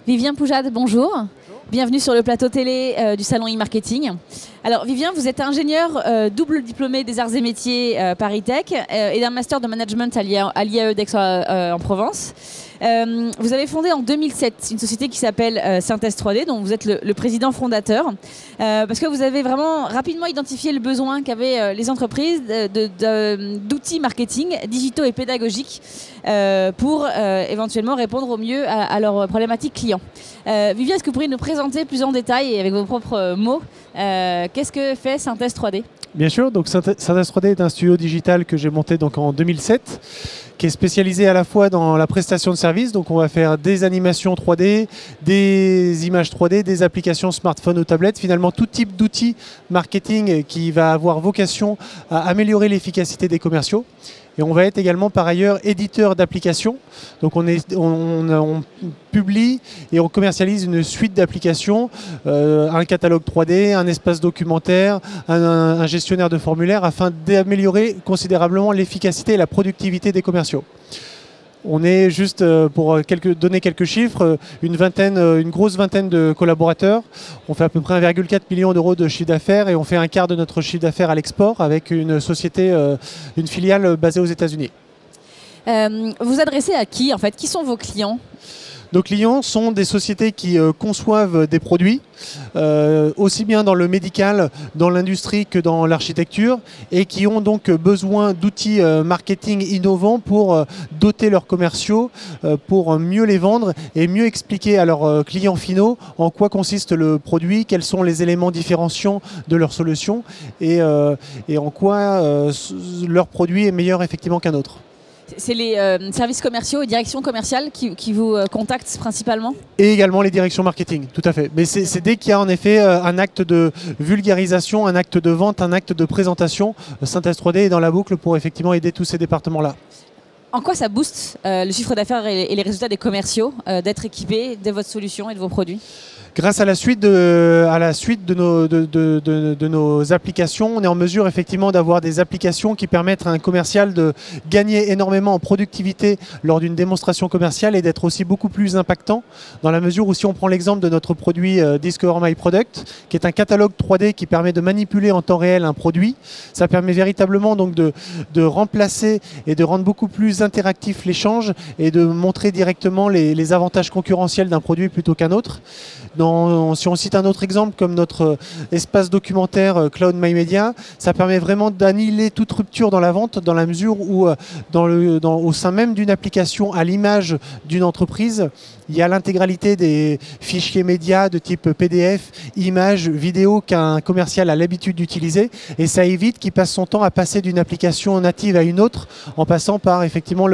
Vivien Poujade, bonjour. Bienvenue sur le plateau télé du salon e-marketing. Alors Vivien, vous êtes ingénieur double diplômé des arts et métiers Paris Tech et d'un master de management à l'IAE d'Aix en Provence. Vous avez fondé en 2007 une société qui s'appelle Synthèse 3D, dont vous êtes le président fondateur, parce que vous avez vraiment rapidement identifié le besoin qu'avaient les entreprises d'outils marketing digitaux et pédagogiques pour éventuellement répondre au mieux à leurs problématiques clients. Vivien, est-ce que vous pourriez nous présenter plus en détail et avec vos propres mots qu'est-ce que fait Synthèse 3D ? Bien sûr, donc Synthèse 3D est un studio digital que j'ai monté donc en 2007, qui est spécialisé à la fois dans la prestation de services. Donc on va faire des animations 3D, des images 3D, des applications smartphone ou tablettes, finalement tout type d'outils marketing qui va avoir vocation à améliorer l'efficacité des commerciaux. Et on va être également par ailleurs éditeur d'applications. Donc on publie et on commercialise une suite d'applications, un catalogue 3D, un espace documentaire, un gestionnaire de formulaires, afin d'améliorer considérablement l'efficacité et la productivité des commerciaux. On est juste, pour donner quelques chiffres, une grosse vingtaine de collaborateurs. On fait à peu près 1,4 million d'euros de chiffre d'affaires et on fait un quart de notre chiffre d'affaires à l'export avec une société, une filiale basée aux États-Unis. Vous adressez à qui en fait? Qui sont vos clients? Nos clients sont des sociétés qui conçoivent des produits, aussi bien dans le médical, dans l'industrie que dans l'architecture, et qui ont donc besoin d'outils marketing innovants pour doter leurs commerciaux, pour mieux les vendre et mieux expliquer à leurs clients finaux en quoi consiste le produit, quels sont les éléments différenciants de leur solution et en quoi leur produit est meilleur effectivement qu'un autre. C'est les services commerciaux et directions commerciales qui vous contactent principalement? Et également les directions marketing, tout à fait. Mais c'est dès qu'il y a en effet un acte de vulgarisation, un acte de vente, un acte de présentation, Synthèse 3D est dans la boucle pour effectivement aider tous ces départements-là. En quoi ça booste le chiffre d'affaires et les résultats des commerciaux d'être équipés de votre solution et de vos produits? Grâce à la suite de nos applications, on est en mesure effectivement d'avoir des applications qui permettent à un commercial de gagner énormément en productivité lors d'une démonstration commerciale et d'être aussi beaucoup plus impactant, dans la mesure où, si on prend l'exemple de notre produit Discover My Product, qui est un catalogue 3D qui permet de manipuler en temps réel un produit, ça permet véritablement donc de remplacer et de rendre beaucoup plus interactif l'échange et de montrer directement les avantages concurrentiels d'un produit plutôt qu'un autre. Si on cite un autre exemple comme notre espace documentaire Cloud My Media, ça permet vraiment d'annihiler toute rupture dans la vente, dans la mesure où au sein même d'une application, à l'image d'une entreprise, il y a l'intégralité des fichiers médias de type PDF, images, vidéos qu'un commercial a l'habitude d'utiliser, et ça évite qu'il passe son temps à passer d'une application native à une autre en passant par effectivement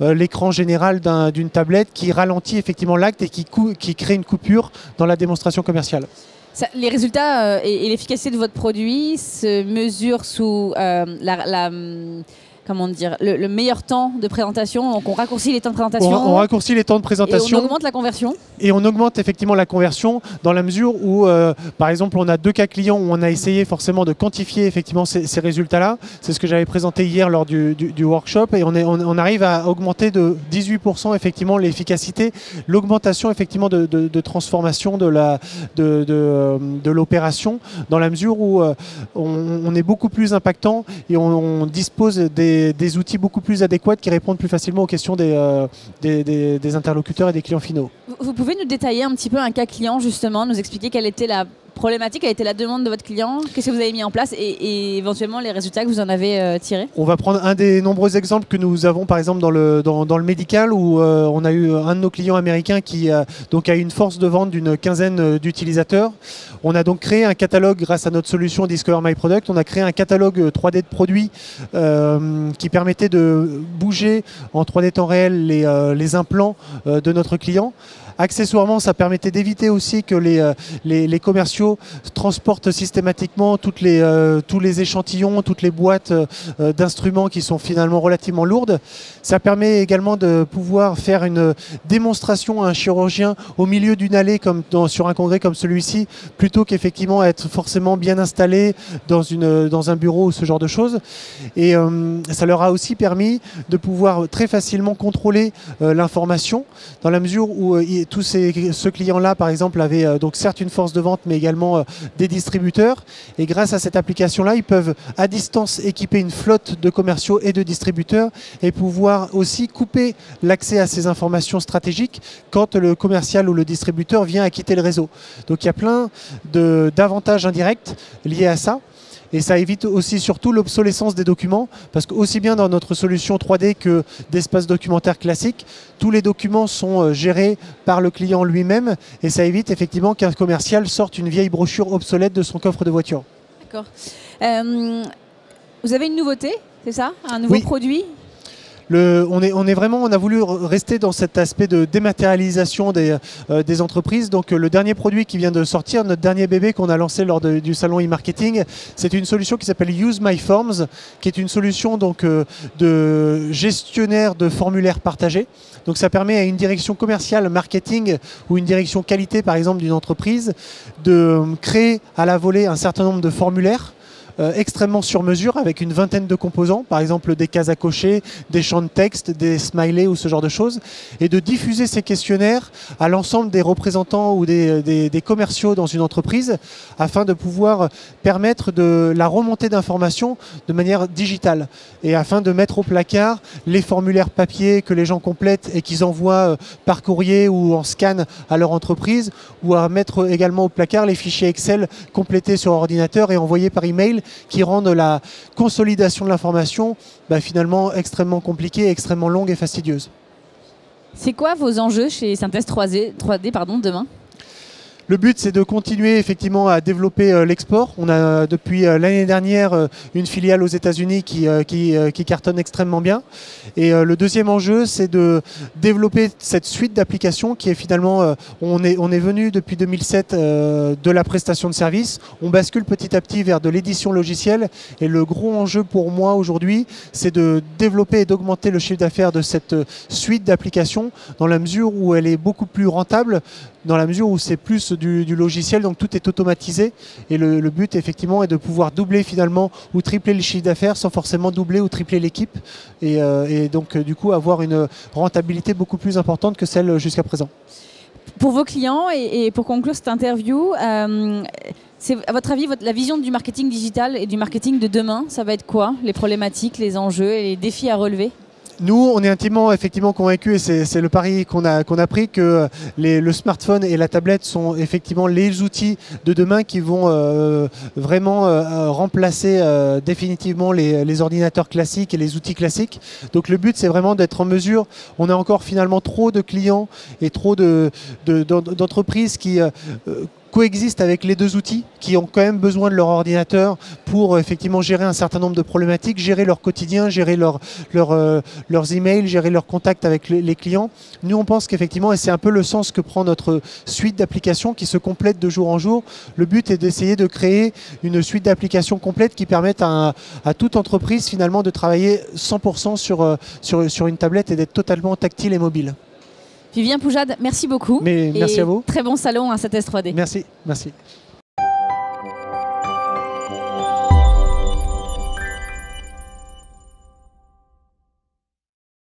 l'écran général d'une tablette qui ralentit effectivement l'acte et qui crée une coupure dans la démonstration commerciale. Les résultats et l'efficacité de votre produit se mesurent sous comment dire, le meilleur temps de présentation. Donc on raccourcit les temps de présentation. On raccourcit les temps de présentation. Et on augmente la conversion. Et on augmente effectivement la conversion dans la mesure où, par exemple, on a 2 cas clients où on a essayé forcément de quantifier effectivement ces résultats-là. C'est ce que j'avais présenté hier lors du workshop. Et on arrive à augmenter de 18% effectivement l'efficacité, l'augmentation effectivement de transformation de l'opération, dans la mesure où on est beaucoup plus impactant et on dispose des outils beaucoup plus adéquats qui répondent plus facilement aux questions des interlocuteurs et des clients finaux. Vous pouvez nous détailler un petit peu un cas client, justement, nous expliquer quelle était la problématique, quelle était la demande de votre client, qu'est-ce que vous avez mis en place et éventuellement les résultats que vous en avez tirés? On va prendre un des nombreux exemples que nous avons par exemple dans le médical, où on a eu un de nos clients américains qui a une force de vente d'une quinzaine d'utilisateurs. On a donc créé un catalogue grâce à notre solution Discover My Product. On a créé un catalogue 3D de produits qui permettait de bouger en 3D temps réel les implants de notre client. Accessoirement, ça permettait d'éviter aussi que les commerciaux transportent systématiquement tous les échantillons, toutes les boîtes d'instruments qui sont finalement relativement lourdes. Ça permet également de pouvoir faire une démonstration à un chirurgien au milieu d'une allée sur un congrès comme celui-ci, plutôt qu'effectivement être forcément bien installé dans un bureau ou ce genre de choses. Et ça leur a aussi permis de pouvoir très facilement contrôler l'information, dans la mesure où ce client-là, par exemple, avait donc certes une force de vente, mais également des distributeurs. Et grâce à cette application-là, ils peuvent à distance équiper une flotte de commerciaux et de distributeurs et pouvoir aussi couper l'accès à ces informations stratégiques quand le commercial ou le distributeur vient à quitter le réseau. Donc il y a plein d'avantages indirects liés à ça. Et ça évite aussi surtout l'obsolescence des documents, parce qu'aussi bien dans notre solution 3D que d'espace documentaire classique, tous les documents sont gérés par le client lui-même, et ça évite effectivement qu'un commercial sorte une vieille brochure obsolète de son coffre de voiture. D'accord. Vous avez une nouveauté, c'est ça? Un nouveau produit? On a voulu rester dans cet aspect de dématérialisation des entreprises. Donc le dernier produit qui vient de sortir, notre dernier bébé qu'on a lancé lors du salon e-marketing, c'est une solution qui s'appelle Use My Forms, qui est une solution donc, de gestionnaire de formulaires partagés. Donc ça permet à une direction commerciale, marketing ou une direction qualité par exemple d'une entreprise de créer à la volée un certain nombre de formulaires extrêmement sur mesure avec une vingtaine de composants, par exemple des cases à cocher, des champs de texte, des smileys ou ce genre de choses, et de diffuser ces questionnaires à l'ensemble des représentants ou des commerciaux dans une entreprise afin de pouvoir permettre de la remontée d'informations de manière digitale et afin de mettre au placard les formulaires papier que les gens complètent et qu'ils envoient par courrier ou en scan à leur entreprise, ou à mettre également au placard les fichiers Excel complétés sur ordinateur et envoyés par email, qui rendent la consolidation de l'information finalement extrêmement compliquée, extrêmement longue et fastidieuse. C'est quoi vos enjeux chez Synthèse 3D demain ? Le but, c'est de continuer effectivement à développer l'export. On a depuis l'année dernière une filiale aux États-Unis qui cartonne extrêmement bien. Et le deuxième enjeu, c'est de développer cette suite d'applications qui est finalement, on est venu depuis 2007 de la prestation de service. On bascule petit à petit vers de l'édition logicielle. Et le gros enjeu pour moi aujourd'hui, c'est de développer et d'augmenter le chiffre d'affaires de cette suite d'applications dans la mesure où elle est beaucoup plus rentable, dans la mesure où c'est plus du logiciel, donc tout est automatisé. Et le but, effectivement, est de pouvoir doubler finalement ou tripler le chiffre d'affaires sans forcément doubler ou tripler l'équipe. Et donc, du coup, avoir une rentabilité beaucoup plus importante que celle jusqu'à présent. Pour vos clients, et pour conclure cette interview, c'est, à votre avis, la vision du marketing digital et du marketing de demain, ça va être quoi? Les problématiques, les enjeux et les défis à relever? Nous, on est intimement effectivement convaincus, et c'est le pari qu'on a pris, que le smartphone et la tablette sont effectivement les outils de demain qui vont vraiment remplacer définitivement les ordinateurs classiques et les outils classiques. Donc le but, c'est vraiment d'être en mesure, on a encore finalement trop de clients et trop d'entreprises qui coexistent avec les deux outils, qui ont quand même besoin de leur ordinateur pour effectivement gérer un certain nombre de problématiques, gérer leur quotidien, gérer leurs emails, gérer leurs contacts avec les clients. Nous, on pense qu'effectivement, et c'est un peu le sens que prend notre suite d'applications qui se complète de jour en jour, le but est d'essayer de créer une suite d'applications complète qui permette à toute entreprise finalement de travailler 100% sur une tablette et d'être totalement tactile et mobile. Vivien Poujade, merci beaucoup. Merci à vous. Très bon salon à Synthèse 3D. Merci.